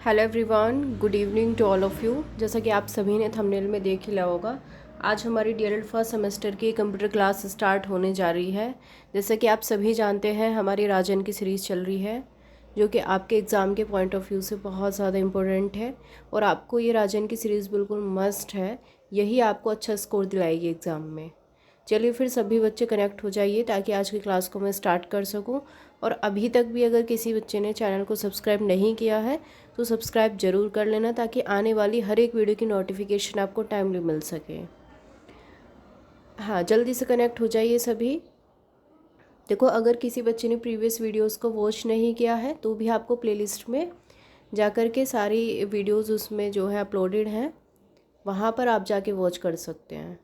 Hello everyone, good evening to all of you. जैसा कि आप सभी ने थंबनेल में देख ही लिया होगा, आज हमारी डीएलएड फर्स्ट सेमेस्टर की कंप्यूटर क्लास स्टार्ट होने जा रही है। जैसा कि आप सभी जानते हैं, हमारी राजन की सीरीज़ चल रही है, जो कि आपके एग्ज़ाम के पॉइंट ऑफ व्यू से बहुत ज़्यादा इम्पोर्टेंट है और आपको ये राजन की सीरीज़ बिल्कुल मस्ट है। यही आपको अच्छा स्कोर दिलाएगी एग्ज़ाम में। चलिए फिर सभी बच्चे कनेक्ट हो जाइए ताकि आज की क्लास को मैं स्टार्ट कर सकूं। और अभी तक भी अगर किसी बच्चे ने चैनल को सब्सक्राइब नहीं किया है तो सब्सक्राइब ज़रूर कर लेना, ताकि आने वाली हर एक वीडियो की नोटिफिकेशन आपको टाइमली मिल सके। हाँ, जल्दी से कनेक्ट हो जाइए सभी। देखो, अगर किसी बच्चे ने प्रीवियस वीडियोस को वॉच नहीं किया है तो भी आपको प्लेलिस्ट में जाकर के सारी वीडियोस उसमें जो है अपलोडेड हैं, वहाँ पर आप जाके वॉच कर सकते हैं।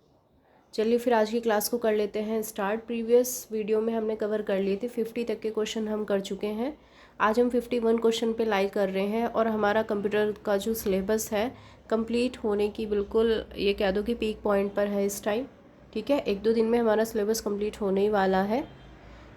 चलिए फिर आज की क्लास को कर लेते हैं स्टार्ट। प्रीवियस वीडियो में हमने कवर कर लिए थे 50 तक के क्वेश्चन हम कर चुके हैं। आज हम 51 क्वेश्चन पे लाइक कर रहे हैं और हमारा कंप्यूटर का जो सिलेबस है कंप्लीट होने की बिल्कुल ये कह दो कि पीक पॉइंट पर है इस टाइम। ठीक है, 1-2 दिन में हमारा सिलेबस कंप्लीट होने ही वाला है।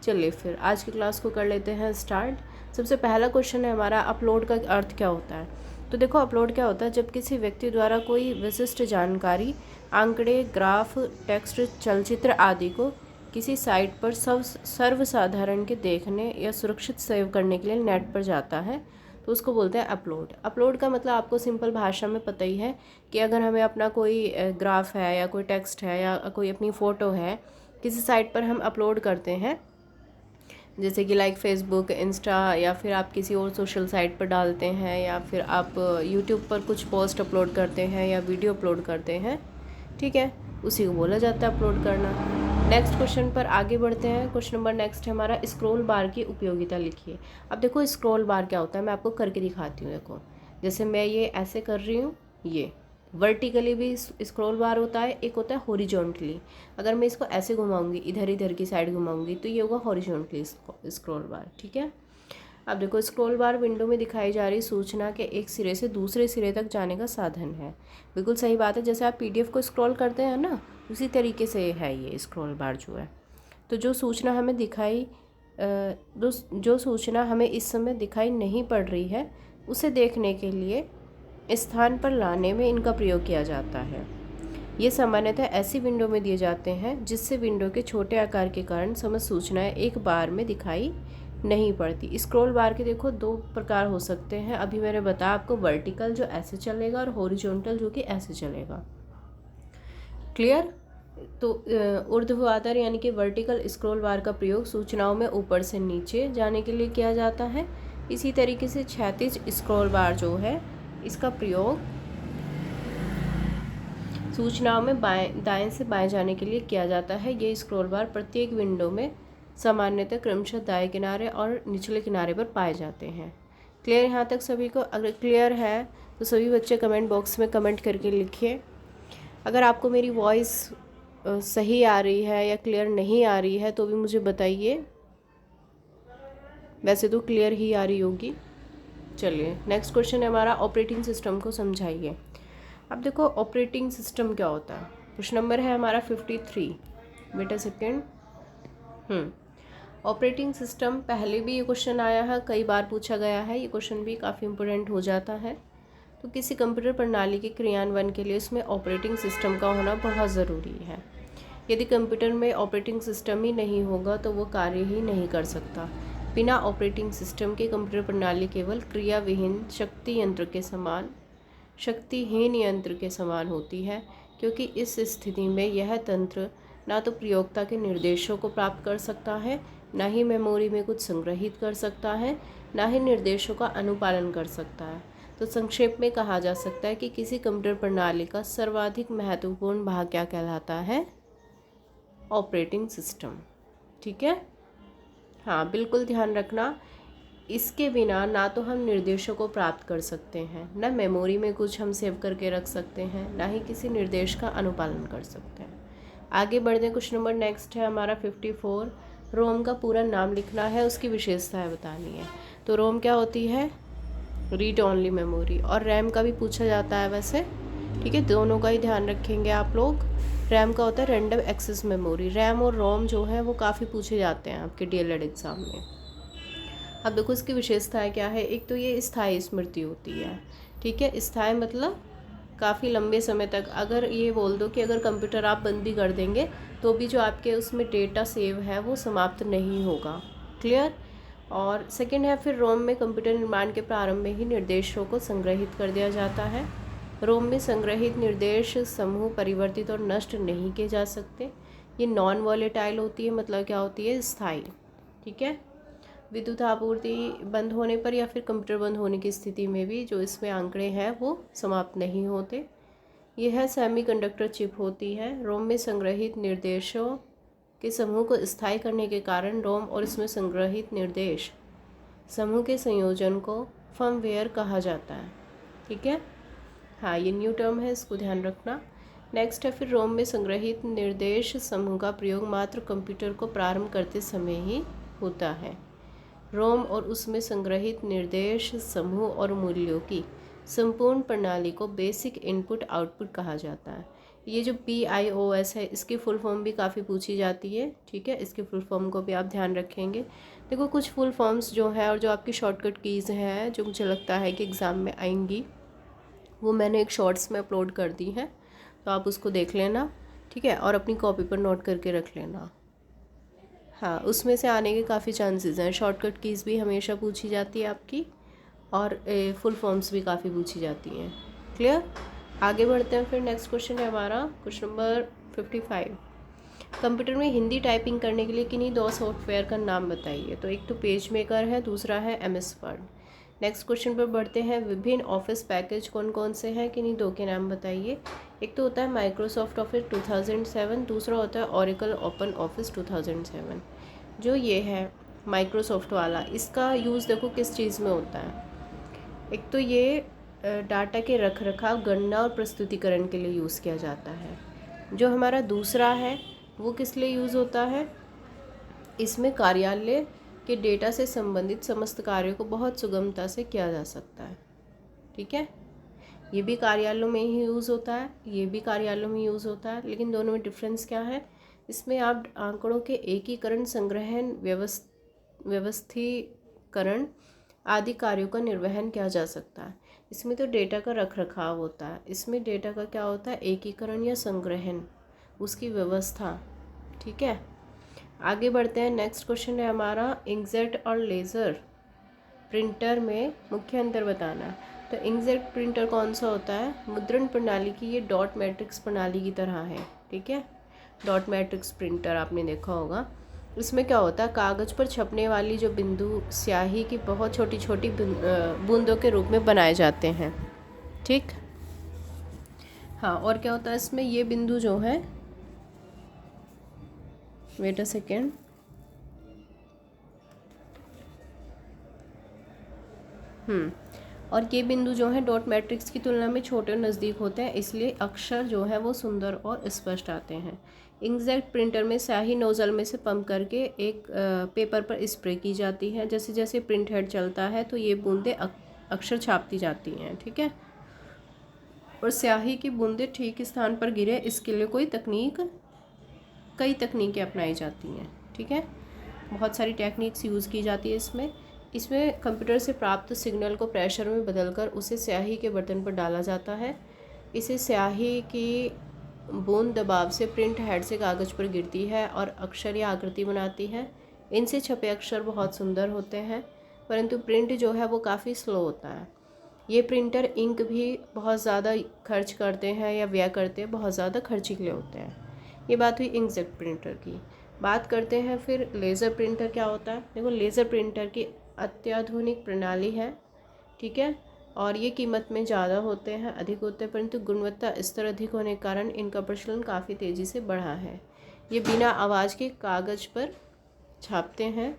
चलिए फिर आज की क्लास को कर लेते हैं स्टार्ट। सबसे पहला क्वेश्चन है हमारा, अपलोड का अर्थ क्या होता है। तो देखो, अपलोड क्या होता है, जब किसी व्यक्ति द्वारा कोई विशिष्ट जानकारी, आंकड़े, ग्राफ, टेक्स्ट, चलचित्र आदि को किसी साइट पर सर्वसाधारण के देखने या सुरक्षित सेव करने के लिए नेट पर जाता है तो उसको बोलते हैं अपलोड। अपलोड का मतलब आपको सिंपल भाषा में पता ही है कि अगर हमें अपना कोई ग्राफ है या कोई टेक्स्ट है या कोई अपनी फ़ोटो है किसी साइट पर हम अपलोड करते हैं, जैसे कि लाइक फेसबुक, इंस्टा, या फिर आप किसी और सोशल साइट पर डालते हैं, या फिर आप यूट्यूब पर कुछ पोस्ट अपलोड करते हैं या वीडियो अपलोड करते हैं, ठीक है, उसी को बोला जाता है अपलोड करना। नेक्स्ट क्वेश्चन पर आगे बढ़ते हैं। क्वेश्चन नंबर नेक्स्ट है हमारा, स्क्रॉल बार की उपयोगिता लिखिए। अब देखो, स्क्रॉल बार क्या होता है, मैं आपको करके दिखाती हूँ। देखो, जैसे मैं ये ऐसे कर रही हूँ, ये वर्टिकली भी स्क्रॉल बार होता है, एक होता है हॉरिजॉन्टली। अगर मैं इसको ऐसे घुमाऊंगी, इधर इधर की साइड घुमाऊंगी, तो ये होगा हॉरिजॉन्टली स्क्रॉल बार। ठीक है, अब देखो, स्क्रॉल बार विंडो में दिखाई जा रही सूचना के एक सिरे से दूसरे सिरे तक जाने का साधन है। बिल्कुल सही बात है, जैसे आप पीडीएफ को स्क्रॉल करते हैं ना, उसी तरीके से है ये स्क्रॉल बार जो है। तो जो सूचना हमें जो सूचना हमें इस समय दिखाई नहीं पड़ रही है, उसे देखने के लिए स्थान पर लाने में इनका प्रयोग किया जाता है। ये सामान्यतः ऐसी विंडो में दिए जाते हैं जिससे विंडो के छोटे आकार के कारण समस्त सूचनाएं एक बार में दिखाई नहीं पड़ती। स्क्रॉल बार के देखो 2 प्रकार हो सकते हैं, अभी मैंने बताया आपको, वर्टिकल जो ऐसे चलेगा और हॉरिजॉन्टल जो कि ऐसे चलेगा। क्लियर। तो ऊर्ध्वाधर यानी कि वर्टिकल स्क्रॉल बार का प्रयोग सूचनाओं में ऊपर से नीचे जाने के लिए किया जाता है। इसी तरीके से क्षैतिज स्क्रॉल बार जो है, इसका प्रयोग सूचनाओं में दाएं से बाएं जाने के लिए किया जाता है। ये स्क्रॉल बार प्रत्येक विंडो में सामान्यतः क्रमशः दाएं किनारे और निचले किनारे पर पाए जाते हैं। क्लियर यहाँ तक सभी को? अगर क्लियर है तो सभी बच्चे कमेंट बॉक्स में कमेंट करके लिखिए। अगर आपको मेरी वॉइस सही आ रही है या क्लियर नहीं आ रही है तो भी मुझे बताइए, वैसे तो क्लियर ही आ रही होगी। चलिए, नेक्स्ट क्वेश्चन है हमारा, ऑपरेटिंग सिस्टम को समझाइए। अब देखो, ऑपरेटिंग सिस्टम क्या होता है। क्वेश्चन नंबर है हमारा 53। बेटा सेकेंड। ऑपरेटिंग सिस्टम, पहले भी ये क्वेश्चन आया है, कई बार पूछा गया है, ये क्वेश्चन भी काफ़ी इंपॉर्टेंट हो जाता है। तो किसी कंप्यूटर प्रणाली के क्रियान्वयन के लिए उसमें ऑपरेटिंग सिस्टम का होना बहुत ज़रूरी है। यदि कंप्यूटर में ऑपरेटिंग सिस्टम ही नहीं होगा तो वो कार्य ही नहीं कर सकता। बिना ऑपरेटिंग सिस्टम के कंप्यूटर प्रणाली केवल क्रियाविहीन शक्तिहीन यंत्र के समान होती है, क्योंकि इस स्थिति में यह तंत्र ना तो प्रयोक्ता के निर्देशों को प्राप्त कर सकता है, ना ही मेमोरी में कुछ संग्रहित कर सकता है, ना ही निर्देशों का अनुपालन कर सकता है। तो संक्षेप में कहा जा सकता है कि किसी कंप्यूटर प्रणाली का सर्वाधिक महत्वपूर्ण भाग क्या कहलाता है? Operating system. ठीक है, हाँ बिल्कुल ध्यान रखना, इसके बिना ना तो हम निर्देशों को प्राप्त कर सकते हैं, ना मेमोरी में कुछ हम सेव करके रख सकते हैं, ना ही किसी निर्देश का अनुपालन कर सकते हैं। आगे बढ़ते हैं। क्वेश्चन नंबर नेक्स्ट है हमारा 54। रोम का पूरा नाम लिखना है, उसकी विशेषताएं बतानी है। तो रोम क्या होती है? Read only memory. और रैम का भी पूछा जाता है वैसे, ठीक है, दोनों का ही ध्यान रखेंगे आप लोग। रैम का होता है रैंडम एक्सेस मेमोरी। रैम और रोम जो है वो काफ़ी पूछे जाते हैं आपके डीएलएड एग्ज़ाम में। अब देखो इसकी विशेषताएं क्या है। एक तो ये स्थायी स्मृति होती है, ठीक है। स्थायी मतलब काफ़ी लंबे समय तक, अगर ये बोल दो कि अगर कंप्यूटर आप बंद भी कर देंगे तो भी जो आपके उसमें डेटा सेव है वो समाप्त नहीं होगा। क्लियर। और सेकंड है फिर रोम में कंप्यूटर निर्माण के प्रारंभ में ही निर्देशों को संग्रहित कर दिया जाता है। रोम में संग्रहित निर्देश समूह परिवर्तित और नष्ट नहीं किए जा सकते। ये नॉन वॉलेटाइल होती है, मतलब क्या होती है, स्थायी। ठीक है। विद्युत आपूर्ति बंद होने पर या फिर कंप्यूटर बंद होने की स्थिति में भी जो इसमें आंकड़े हैं वो समाप्त नहीं होते। यह है सेमीकंडक्टर चिप होती है। रोम में संग्रहित निर्देशों के समूह को स्थायी करने के कारण रोम और इसमें संग्रहित निर्देश समूह के संयोजन को फर्मवेयर कहा जाता है। ठीक है। हाँ, ये न्यू टर्म है, इसको ध्यान रखना। नेक्स्ट है फिर रोम में संग्रहित निर्देश समूह का प्रयोग मात्र कंप्यूटर को प्रारंभ करते समय ही होता है। रोम और उसमें संग्रहित निर्देश समूह और मूल्यों की संपूर्ण प्रणाली को बेसिक इनपुट आउटपुट कहा जाता है। ये जो BIOS है इसकी फुल फॉर्म भी काफ़ी पूछी जाती है। ठीक है, इसके फुल फॉर्म को भी आप ध्यान रखेंगे। देखो कुछ फुल फॉर्म्स जो है और जो आपकी शॉर्टकट कीज़ हैं जो मुझे लगता है कि एग्ज़ाम में आएंगी, वो मैंने एक शॉर्ट्स में अपलोड कर दी है, तो आप उसको देख लेना। ठीक है, और अपनी कॉपी पर नोट करके रख लेना। हाँ, उसमें से आने के काफ़ी चांसेस हैं। शॉर्टकट कीज़ भी हमेशा पूछी जाती है आपकी, और फुल फॉर्म्स भी काफ़ी पूछी जाती हैं। क्लियर। आगे बढ़ते हैं। फिर नेक्स्ट क्वेश्चन है हमारा क्वेश्चन नंबर 55। कंप्यूटर में हिंदी टाइपिंग करने के लिए किन्हीं 2 सॉफ्टवेयर का नाम बताइए। तो एक तो पेज मेकर है, दूसरा है MS वर्ड। नेक्स्ट क्वेश्चन पर बढ़ते हैं। विभिन्न ऑफिस पैकेज कौन कौन से हैं, किन्हीं 2 के नाम बताइए। एक तो होता है माइक्रोसॉफ्ट ऑफिस 2007, दूसरा होता है ओरेकल ओपन ऑफिस 2007। जो ये है माइक्रोसॉफ्ट वाला, इसका यूज़ देखो किस चीज़ में होता है। एक तो ये डाटा के रख रखाव, गणना और प्रस्तुतिकरण के लिए यूज़ किया जाता है। जो हमारा दूसरा है वो किस लिए यूज़ होता है, इसमें कार्यालय के डेटा से संबंधित समस्त कार्यों को बहुत सुगमता से किया जा सकता है। ठीक है, ये भी कार्यालयों में ही यूज़ होता है, ये भी कार्यालयों में यूज़ होता है, लेकिन दोनों में डिफरेंस क्या है। इसमें आप आंकड़ों के एकीकरण, संग्रहण, व्यवस्थीकरण आदि कार्यों का निर्वहन किया जा सकता है। इसमें तो डेटा का रख रखाव होता है, इसमें डेटा का क्या होता है, एकीकरण या संग्रहण, उसकी व्यवस्था। ठीक है, आगे बढ़ते हैं। नेक्स्ट क्वेश्चन है हमारा इंकजेट और लेज़र प्रिंटर में मुख्य अंतर बताना है। तो इंकजेट प्रिंटर कौन सा होता है, मुद्रण प्रणाली की ये डॉट मैट्रिक्स प्रणाली की तरह है। ठीक है, डॉट मैट्रिक्स प्रिंटर आपने देखा होगा। इसमें क्या होता है, कागज़ पर छपने वाली जो बिंदु स्याही की बहुत छोटी छोटी बूंदों के रूप में बनाए जाते हैं। ठीक। हाँ, और क्या होता है इसमें, ये बिंदु जो है, वेट अ सेकेंड, और ये बिंदु जो है डॉट मैट्रिक्स की तुलना में छोटे और नज़दीक होते हैं, इसलिए अक्षर जो है वो सुंदर और स्पष्ट आते हैं। इंकजेट प्रिंटर में स्याही नोजल में से पंप करके एक पेपर पर स्प्रे की जाती है। जैसे जैसे प्रिंट हेड चलता है तो ये बूंदें अक्षर छापती जाती हैं। ठीक है, और स्याही की बूंदें ठीक स्थान पर गिरे, इसके लिए कई तकनीकें अपनाई जाती हैं। ठीक है, बहुत सारी टेक्निक्स यूज़ की जाती है इसमें कंप्यूटर से प्राप्त सिग्नल को प्रेशर में बदलकर उसे स्याही के बर्तन पर डाला जाता है। इसे स्याही की बूंद दबाव से प्रिंट हेड से कागज़ पर गिरती है और अक्षर या आकृति बनाती है। इनसे छपे अक्षर बहुत सुंदर होते हैं, परंतु प्रिंट जो है वो काफ़ी स्लो होता है। ये प्रिंटर इंक भी बहुत ज़्यादा खर्च करते हैं या व्यय करते हैं, बहुत ज़्यादा खर्चीले होते हैं। ये बात हुई इंकजेट प्रिंटर की। बात करते हैं फिर लेज़र प्रिंटर क्या होता है। देखो लेज़र प्रिंटर की अत्याधुनिक प्रणाली है। ठीक है, और ये कीमत में ज़्यादा होते हैं, अधिक होते हैं, परंतु गुणवत्ता स्तर अधिक होने के कारण इनका प्रचलन काफ़ी तेज़ी से बढ़ा है। ये बिना आवाज़ के कागज़ पर छापते हैं।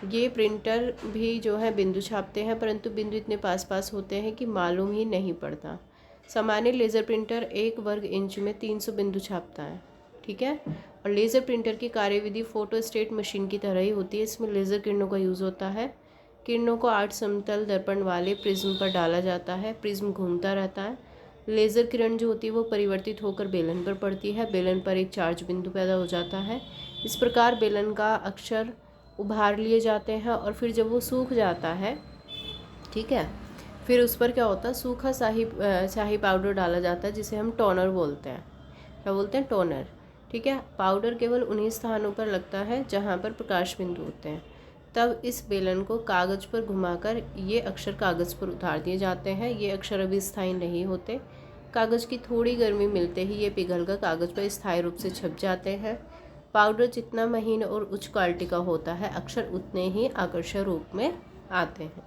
ये प्रिंटर भी जो है बिंदु छापते हैं, परंतु बिंदु इतने पास पास होते हैं कि मालूम ही नहीं पड़ता। सामान्य लेज़र प्रिंटर 1 वर्ग इंच में 300 बिंदु छापता है। ठीक है, और लेज़र प्रिंटर की कार्यविधि फोटोस्टेट मशीन की तरह ही होती है। इसमें लेज़र किरणों का यूज़ होता है। किरणों को 8 समतल दर्पण वाले प्रिज्म पर डाला जाता है। प्रिज्म घूमता रहता है। लेज़र किरण जो होती है वो परिवर्तित होकर बेलन पर पड़ती है। बेलन पर एक चार्ज बिंदु पैदा हो जाता है। इस प्रकार बेलन का अक्षर उभार लिए जाते हैं और फिर जब वो सूख जाता है, ठीक है, फिर उस पर क्या होता है, सूखा स्याही पाउडर डाला जाता है जिसे हम टोनर बोलते हैं। क्या बोलते हैं? टोनर। ठीक है। पाउडर केवल उन्हीं स्थानों पर लगता है जहाँ पर प्रकाश बिंदु होते हैं। तब इस बेलन को कागज़ पर घुमाकर ये अक्षर कागज़ पर उतार दिए जाते हैं। ये अक्षर अभी स्थायी नहीं होते। कागज़ की थोड़ी गर्मी मिलते ही ये पिघलकर कागज़ पर स्थायी रूप से छप जाते हैं। पाउडर जितना महीन और उच्च क्वालिटी का होता है, अक्षर उतने ही आकर्षक रूप में आते हैं।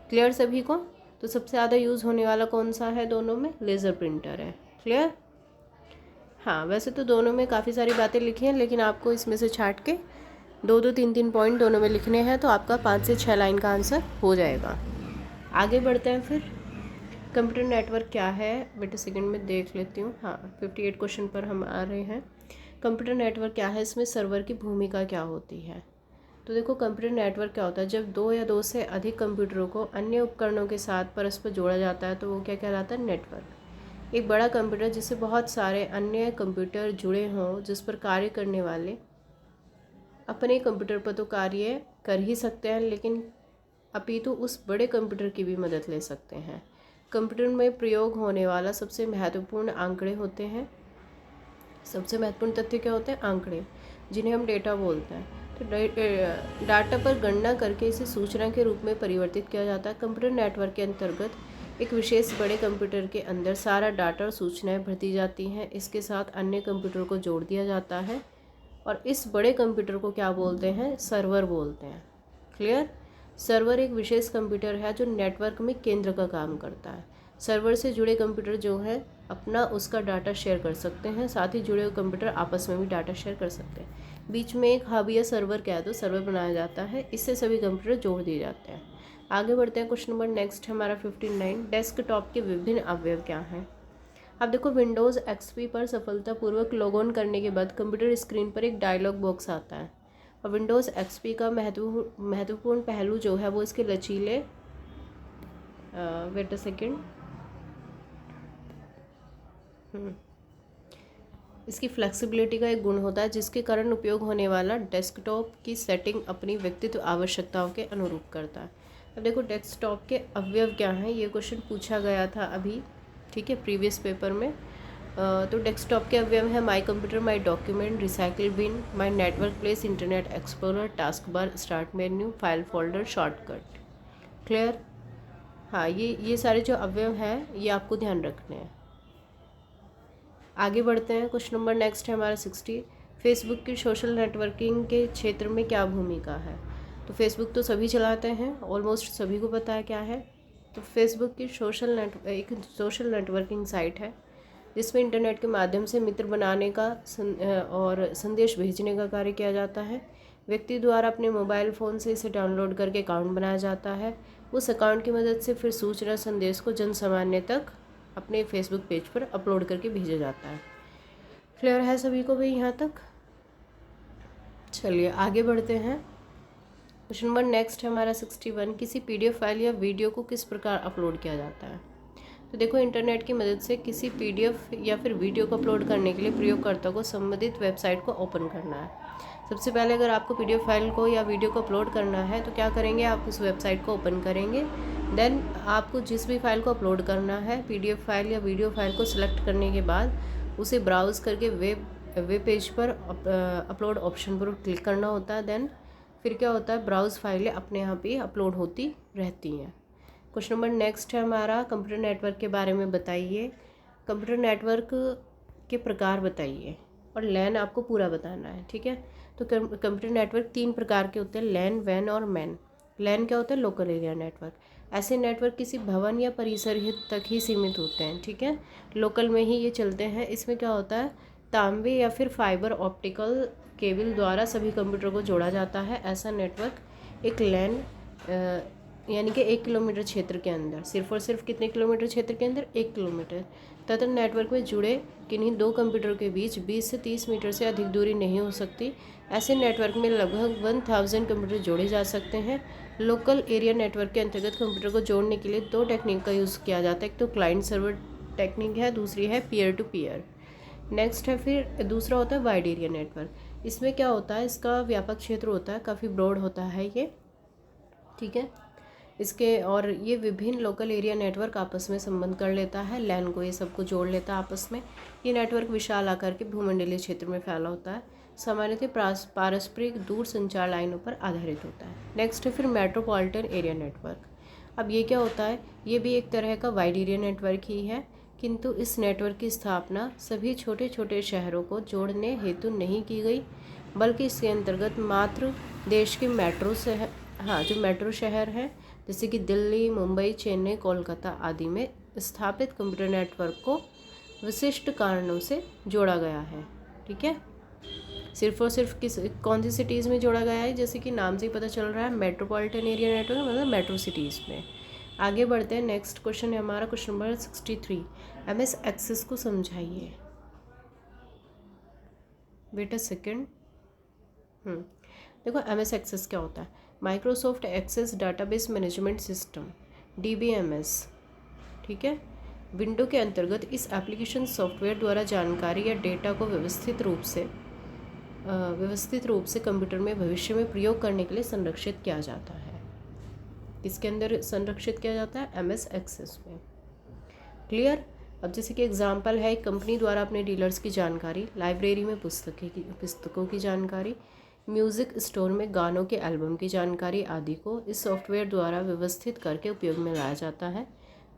क्लियर सभी को? तो सबसे ज़्यादा यूज़ होने वाला कौन सा है दोनों में? लेज़र प्रिंटर है। क्लियर? हाँ, वैसे तो दोनों में काफ़ी सारी बातें लिखी हैं, लेकिन आपको इसमें से छांट के 2-2, 3-3 पॉइंट दोनों में लिखने हैं, तो आपका 5 से 6 लाइन का आंसर हो जाएगा। आगे बढ़ते हैं फिर। कंप्यूटर नेटवर्क क्या है? बेटा सेकंड में देख लेती हूँ। हाँ, 58 क्वेश्चन पर हम आ रहे हैं। कंप्यूटर नेटवर्क क्या है, इसमें सर्वर की भूमिका क्या होती है? तो देखो, कंप्यूटर नेटवर्क क्या होता है, जब 2 या 2 से अधिक कंप्यूटरों को अन्य उपकरणों के साथ परस्पर जोड़ा जाता है तो वो क्या कहलाता है? नेटवर्क। एक बड़ा कंप्यूटर जिससे बहुत सारे अन्य कंप्यूटर जुड़े हों, जिस पर कार्य करने वाले अपने कंप्यूटर पर तो कार्य कर ही सकते हैं, लेकिन अपितु उस बड़े कंप्यूटर की भी मदद ले सकते हैं। कंप्यूटर में प्रयोग होने वाला सबसे महत्वपूर्ण आंकड़े होते हैं। सबसे महत्वपूर्ण तथ्य क्या होते हैं? आंकड़े, जिन्हें हम डेटा बोलते हैं। तो डाटा पर गणना करके इसे सूचना के रूप में परिवर्तित किया जाता है। कंप्यूटर नेटवर्क के अंतर्गत एक विशेष बड़े कंप्यूटर के अंदर सारा डाटा और सूचनाएं भर दी जाती हैं। इसके साथ अन्य कंप्यूटर को जोड़ दिया जाता है और इस बड़े कंप्यूटर को क्या बोलते हैं? सर्वर बोलते हैं। क्लियर? सर्वर एक विशेष कंप्यूटर है जो नेटवर्क में केंद्र का काम करता है। सर्वर से जुड़े कंप्यूटर जो है अपना उसका डाटा शेयर कर सकते हैं, साथ ही जुड़े हुए कंप्यूटर आपस में भी डाटा शेयर कर सकते हैं। बीच में एक हब या सर्वर क्या है, तो सर्वर बनाया जाता है, इससे सभी कंप्यूटर जोड़ दिए जाते हैं। आगे बढ़ते हैं। क्वेश्चन नंबर नेक्स्ट हमारा 59। डेस्कटॉप के विभिन्न अवयव क्या हैं? अब देखो, विंडोज़ XP पर सफलतापूर्वक लॉग ऑन करने के बाद कंप्यूटर स्क्रीन पर एक डायलॉग बॉक्स आता है और विंडोज़ XP का महत्वपूर्ण पहलू जो है वो इसके लचीले वेट अ सेकेंड इसकी फ्लेक्सिबिलिटी का एक गुण होता है, जिसके कारण उपयोग होने वाला डेस्कटॉप की सेटिंग अपनी व्यक्तित्व आवश्यकताओं के अनुरूप करता है। अब देखो, डेस्कटॉप के अवयव क्या हैं, ये क्वेश्चन पूछा गया था अभी, ठीक है, प्रीवियस पेपर में। तो डेस्कटॉप के अवयव है my computer, my document, recycle bin, my network place, internet explorer, task bar, start menu, file folder, shortcut. Clear? हाँ, ये सारे जो अवयव हैं ये आपको ध्यान रखने हैं। आगे बढ़ते हैं। क्वेश्चन नंबर नेक्स्ट है हमारा 60। फेसबुक की सोशल नेटवर्किंग के क्षेत्र में क्या भूमिका है? तो फेसबुक तो सभी चलाते हैं, ऑलमोस्ट सभी को पता है क्या है। तो फेसबुक की एक सोशल नेटवर्किंग साइट है जिसमें इंटरनेट के माध्यम से मित्र बनाने का और संदेश भेजने का कार्य किया जाता है। व्यक्ति द्वारा अपने मोबाइल फ़ोन से इसे डाउनलोड करके अकाउंट बनाया जाता है। उस अकाउंट की मदद से फिर सूचना संदेश को जन सामान्य तक अपने फेसबुक पेज पर अपलोड करके भेजा जाता है। क्लियर है सभी को भाई यहाँ तक? चलिए आगे बढ़ते हैं। क्वेश्चन नंबर नेक्स्ट है हमारा 61। किसी PDF फाइल या वीडियो को किस प्रकार अपलोड किया जाता है? तो देखो, इंटरनेट की मदद से किसी PDF या फिर वीडियो को अपलोड करने के लिए प्रयोगकर्ता को संबंधित वेबसाइट को ओपन करना है। सबसे पहले अगर आपको PDF फाइल को या वीडियो को अपलोड करना है तो क्या करेंगे, आप उस वेबसाइट को ओपन करेंगे। देन आपको जिस भी फाइल को अपलोड करना है, PDF फाइल या वीडियो फाइल को सिलेक्ट करने के बाद उसे ब्राउज़ करके वेब पेज पर अपलोड ऑप्शन पर क्लिक करना होता है। देन फिर क्या होता है, ब्राउज़ फाइलें अपने आप ही अपलोड होती रहती हैं। क्वेश्चन नंबर नेक्स्ट है हमारा, कंप्यूटर नेटवर्क के बारे में बताइए। कंप्यूटर नेटवर्क के प्रकार बताइए और लैन आपको पूरा बताना है, ठीक है। तो कंप्यूटर नेटवर्क 3 प्रकार के होते हैं, लैन, वैन और मैन। लैन क्या होता है? Local area network. ऐसे नेटवर्क किसी भवन या परिसर तक ही सीमित होते हैं, ठीक है, लोकल में ही ये चलते हैं। इसमें क्या होता है, तांबे या फिर फाइबर ऑप्टिकल केबल द्वारा सभी कंप्यूटर को जोड़ा जाता है। ऐसा नेटवर्क एक लैन यानी कि 1 किलोमीटर क्षेत्र के अंदर, सिर्फ और सिर्फ कितने किलोमीटर क्षेत्र के अंदर? 1 किलोमीटर तथा नेटवर्क में जुड़े किन्हीं 2 कंप्यूटर के बीच 20 से 30 मीटर से अधिक दूरी नहीं हो सकती। ऐसे नेटवर्क में लगभग 1000 कंप्यूटर जोड़े जा सकते हैं। लोकल एरिया नेटवर्क के अंतर्गत कंप्यूटर को जोड़ने के लिए 2 टेक्निक का यूज़ किया जाता है। एक तो क्लाइंट सर्वर टेक्निक है, दूसरी है पीयर टू पीयर। नेक्स्ट है फिर दूसरा होता है वाइड एरिया नेटवर्क। इसमें क्या होता है, इसका व्यापक क्षेत्र होता है, काफ़ी ब्रॉड होता है ये, ठीक है। इसके और ये विभिन्न लोकल एरिया नेटवर्क आपस में संबंध कर लेता है, लैन को ये सबको जोड़ लेता है आपस में। ये नेटवर्क विशाल आकार के भूमंडलीय क्षेत्र में फैला होता है, सामान्यतः पारस्परिक दूर संचार लाइनों पर आधारित होता है। नेक्स्ट है फिर मेट्रोपॉलिटन एरिया नेटवर्क। अब ये क्या होता है, ये भी एक तरह का वाइड एरिया नेटवर्क ही है, किंतु इस नेटवर्क की स्थापना सभी छोटे छोटे शहरों को जोड़ने हेतु नहीं की गई, बल्कि इसके अंतर्गत मात्र देश के जो मेट्रो शहर हैं जैसे कि दिल्ली, मुंबई, चेन्नई, कोलकाता आदि में स्थापित कंप्यूटर नेटवर्क को विशिष्ट कारणों से जोड़ा गया है, ठीक है। सिर्फ और सिर्फ कौन सी सिटीज़ में जोड़ा गया है, जैसे कि नाम से ही पता चल रहा है, मेट्रोपॉलिटन एरिया नेटवर्क मतलब मेट्रो सिटीज़ में। आगे बढ़ते हैं, नेक्स्ट क्वेश्चन है हमारा क्वेश्चन नंबर 63। MS एक्सेस को समझाइए। Wait a second. देखो MS एक्सेस क्या होता है, Microsoft access database management system, DBMS, ठीक है। विंडो के अंतर्गत इस एप्लीकेशन सॉफ्टवेयर द्वारा जानकारी या डेटा को व्यवस्थित रूप से कंप्यूटर में भविष्य में प्रयोग करने के लिए संरक्षित किया जाता है। इसके अंदर संरक्षित किया जाता है MS एक्सेस में, क्लियर। अब जैसे कि एग्जांपल है, एक कंपनी द्वारा अपने डीलर्स की जानकारी, लाइब्रेरी में पुस्तकों की जानकारी, म्यूज़िक स्टोर में गानों के एल्बम की जानकारी आदि को इस सॉफ्टवेयर द्वारा व्यवस्थित करके उपयोग में लाया जाता है।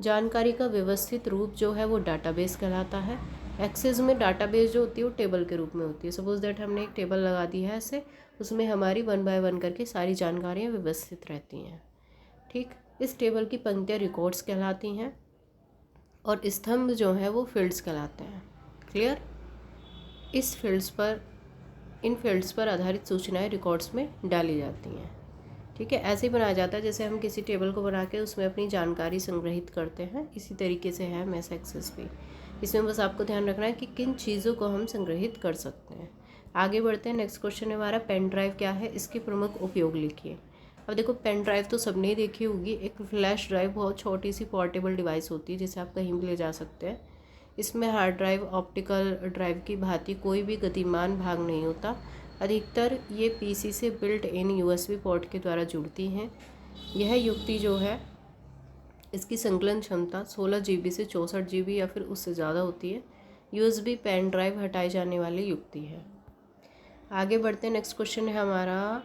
जानकारी का व्यवस्थित रूप जो है वो डाटाबेस कहलाता है। एक्सेस में डाटाबेस जो होती है वो टेबल के रूप में होती है। सपोज दैट हमने एक टेबल लगा दी है ऐसे, उसमें हमारी 1 बाय 1 करके सारी जानकारियाँ व्यवस्थित रहती हैं, ठीक। इस टेबल की पंक्तियाँ रिकॉर्ड्स कहलाती हैं और स्तंभ जो है वो फील्ड्स कहलाते हैं, क्लियर। इन फील्ड्स पर आधारित सूचनाएं रिकॉर्ड्स में डाली जाती हैं, ठीक है। ऐसे ही बनाया जाता है जैसे हम किसी टेबल को बना के उसमें अपनी जानकारी संग्रहित करते हैं, इसी तरीके से है MS एक्सेस भी। इसमें बस आपको ध्यान रखना है कि किन चीज़ों को हम संग्रहित कर सकते हैं। आगे बढ़ते हैं, नेक्स्ट क्वेश्चन है हमारा, पेन ड्राइव क्या है, इसके प्रमुख उपयोग लिखिए। अब देखो, पेन ड्राइव तो सबने ही देखी होगी, एक फ्लैश ड्राइव बहुत छोटी सी पोर्टेबल डिवाइस होती है जिसे आप कहीं भी ले जा सकते हैं। इसमें हार्ड ड्राइव ऑप्टिकल ड्राइव की भांति कोई भी गतिमान भाग नहीं होता। अधिकतर ये PC से बिल्ट इन USB पोर्ट के द्वारा जुड़ती हैं। यह युक्ति जो है, इसकी संकलन क्षमता 16 GB से 64 GB या फिर उससे ज़्यादा होती है। USB पेन ड्राइव हटाए जाने वाली युक्ति है। आगे बढ़ते हैं, नेक्स्ट क्वेश्चन है हमारा,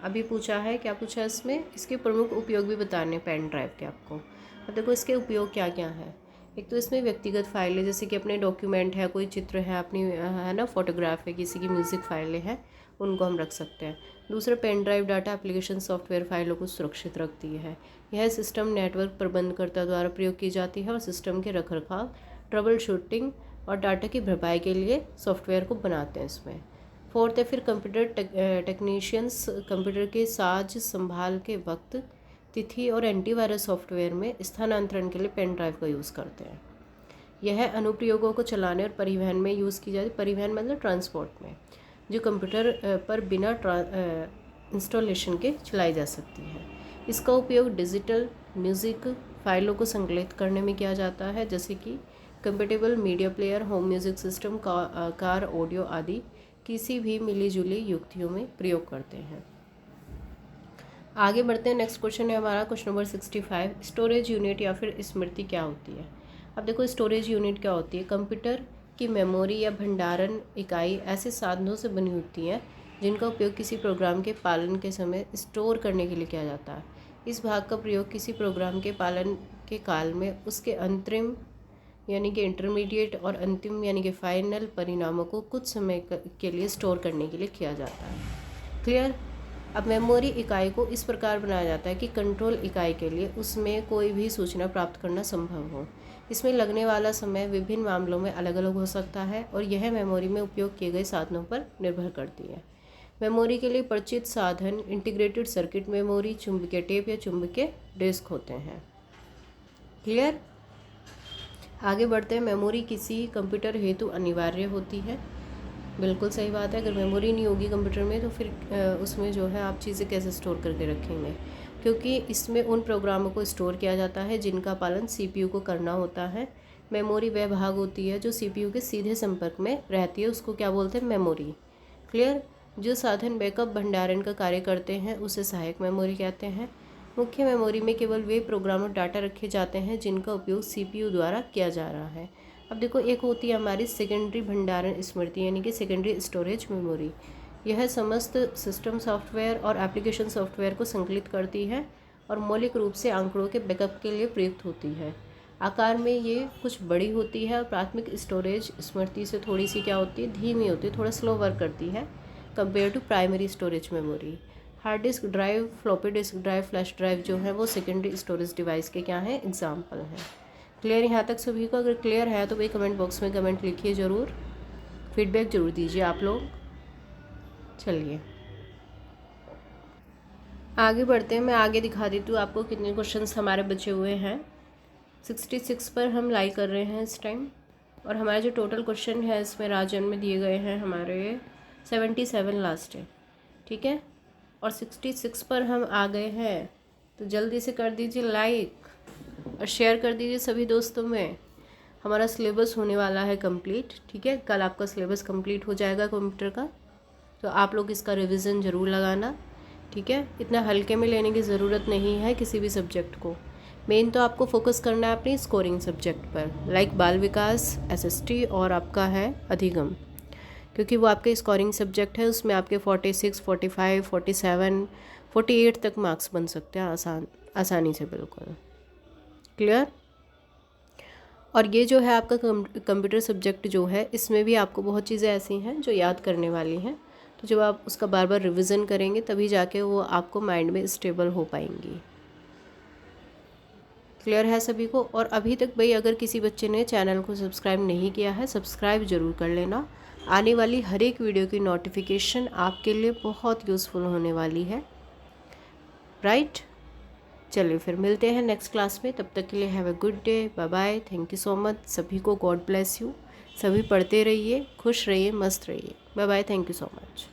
अभी पूछा है, क्या पूछा है इसमें, इसके प्रमुख उपयोग भी बताने पेन ड्राइव के आपको। अब देखो इसके उपयोग क्या क्या है। एक तो इसमें व्यक्तिगत फाइलें, जैसे कि अपने डॉक्यूमेंट है, कोई चित्र है, अपनी है ना, फोटोग्राफ है, किसी की म्यूज़िक फाइलें हैं, उनको हम रख सकते हैं। दूसरा, pen drive data application software फाइलों को सुरक्षित रखती है। यह सिस्टम नेटवर्क प्रबंधकर्ता द्वारा प्रयोग की जाती है और सिस्टम के रखरखाव, ट्रबल शूटिंग और डाटा की भरपाई के लिए सॉफ्टवेयर को बनाते हैं इसमें। फोर्थ है फिर कंप्यूटर टेक्नीशियंस कंप्यूटर के साज संभाल के वक्त तिथि और एंटीवायरस सॉफ्टवेयर में स्थानांतरण के लिए पेन ड्राइव का यूज़ करते हैं। यह अनुप्रयोगों को चलाने और परिवहन में यूज़ की जाती है। परिवहन मतलब ट्रांसपोर्ट में, जो कंप्यूटर पर बिना इंस्टॉलेशन के चलाई जा सकती है। इसका उपयोग डिजिटल म्यूज़िक फाइलों को संकलित करने में किया जाता है, जैसे कि compatible media player, home music system, car audio आदि किसी भी मिली-जुली युक्तियों में प्रयोग करते हैं। आगे बढ़ते हैं, नेक्स्ट क्वेश्चन है हमारा क्वेश्चन नंबर 65। स्टोरेज यूनिट या फिर स्मृति क्या होती है। अब देखो, स्टोरेज यूनिट क्या होती है, कंप्यूटर की मेमोरी या भंडारण इकाई ऐसे साधनों से बनी होती है जिनका उपयोग किसी प्रोग्राम के पालन के समय स्टोर करने के लिए किया जाता है। इस भाग का प्रयोग किसी प्रोग्राम के पालन के काल में उसके अंतरिम यानी कि इंटरमीडिएट और अंतिम यानी कि फाइनल परिणामों को कुछ समय के लिए स्टोर करने के लिए किया जाता है, क्लियर। अब मेमोरी इकाई को इस प्रकार बनाया जाता है कि कंट्रोल इकाई के लिए उसमें कोई भी सूचना प्राप्त करना संभव हो। इसमें लगने वाला समय विभिन्न मामलों में अलग अलग हो सकता है और यह मेमोरी में उपयोग किए गए साधनों पर निर्भर करती है। मेमोरी के लिए परिचित साधन इंटीग्रेटेड सर्किट मेमोरी, चुंबकीय टेप या चुंबकीय डिस्क होते हैं, क्लियर। आगे बढ़ते हैं, मेमोरी किसी कंप्यूटर हेतु अनिवार्य होती है। बिल्कुल सही बात है, अगर मेमोरी नहीं होगी कंप्यूटर में तो फिर उसमें जो है आप चीज़ें कैसे स्टोर करके रखेंगे, क्योंकि इसमें उन प्रोग्रामों को स्टोर किया जाता है जिनका पालन CPU को करना होता है। मेमोरी वह भाग होती है जो CPU के सीधे संपर्क में रहती है, उसको क्या बोलते हैं, मेमोरी, क्लियर। जो साधन बैकअप भंडारण का कार्य करते हैं उसे सहायक मेमोरी कहते हैं। मुख्य मेमोरी में केवल वे प्रोग्राम और डाटा रखे जाते हैं जिनका उपयोग CPU द्वारा किया जा रहा है। अब देखो, एक होती है हमारी सेकेंडरी भंडारण स्मृति यानी कि सेकेंडरी स्टोरेज मेमोरी। यह समस्त सिस्टम सॉफ्टवेयर और एप्लीकेशन सॉफ्टवेयर को संकलित करती है और मौलिक रूप से आंकड़ों के बैकअप के लिए प्रयुक्त होती है। आकार में ये कुछ बड़ी होती है और प्राथमिक स्टोरेज स्मृति से थोड़ी सी क्या होती है, धीमी होती है, थोड़ा स्लो वर्क करती है compare to primary storage memory. Hard disk drive, floppy disk drive, flash drive जो है वो सेकेंडरी स्टोरेज डिवाइस के क्या हैं, एग्जाम्पल हैं। क्लियर यहाँ तक सभी को? अगर क्लियर है तो भाई कमेंट बॉक्स में कमेंट लिखिए ज़रूर, फीडबैक ज़रूर दीजिए आप लोग। चलिए आगे बढ़ते हैं। मैं आगे दिखा देती हूँ आपको कितने क्वेश्चंस हमारे बचे हुए हैं। 66 पर हम लाई कर रहे हैं इस टाइम, और हमारे जो टोटल क्वेश्चन है इसमें राजन में दिए गए हैं हमारे 77 लास्ट है, ठीक है। और 66 पर हम आ गए हैं, तो जल्दी से कर दीजिए लाइक और शेयर कर दीजिए सभी दोस्तों में। हमारा सिलेबस होने वाला है कंप्लीट, ठीक है। कल आपका सिलेबस कंप्लीट हो जाएगा कंप्यूटर का, तो आप लोग इसका रिवीजन ज़रूर लगाना, ठीक है। इतना हल्के में लेने की ज़रूरत नहीं है किसी भी सब्जेक्ट को। मेन तो आपको फोकस करना है अपनी स्कोरिंग सब्जेक्ट पर, लाइक बाल विकास, SST और आपका है अधिगम, क्योंकि वो आपके स्कोरिंग सब्जेक्ट है। उसमें आपके 46, 45, 47, 48 तक मार्क्स बन सकते हैं आसानी से, बिल्कुल क्लियर। और ये जो है आपका कंप्यूटर सब्जेक्ट जो है, इसमें भी आपको बहुत चीज़ें ऐसी हैं जो याद करने वाली हैं, तो जब आप उसका बार बार रिवीजन करेंगे तभी जाके वो आपको माइंड में स्टेबल हो पाएंगी। क्लियर है सभी को? और अभी तक भाई अगर किसी बच्चे ने चैनल को सब्सक्राइब नहीं किया है, सब्सक्राइब ज़रूर कर लेना। आने वाली हर एक वीडियो की नोटिफिकेशन आपके लिए बहुत यूज़फुल होने वाली है, राइट। चलिए फिर मिलते हैं नेक्स्ट क्लास में, तब तक के लिए have a good day, bye bye, thank you so much सभी को, गॉड ब्लेस यू। सभी पढ़ते रहिए, खुश रहिए, मस्त रहिए, bye bye, thank you so much.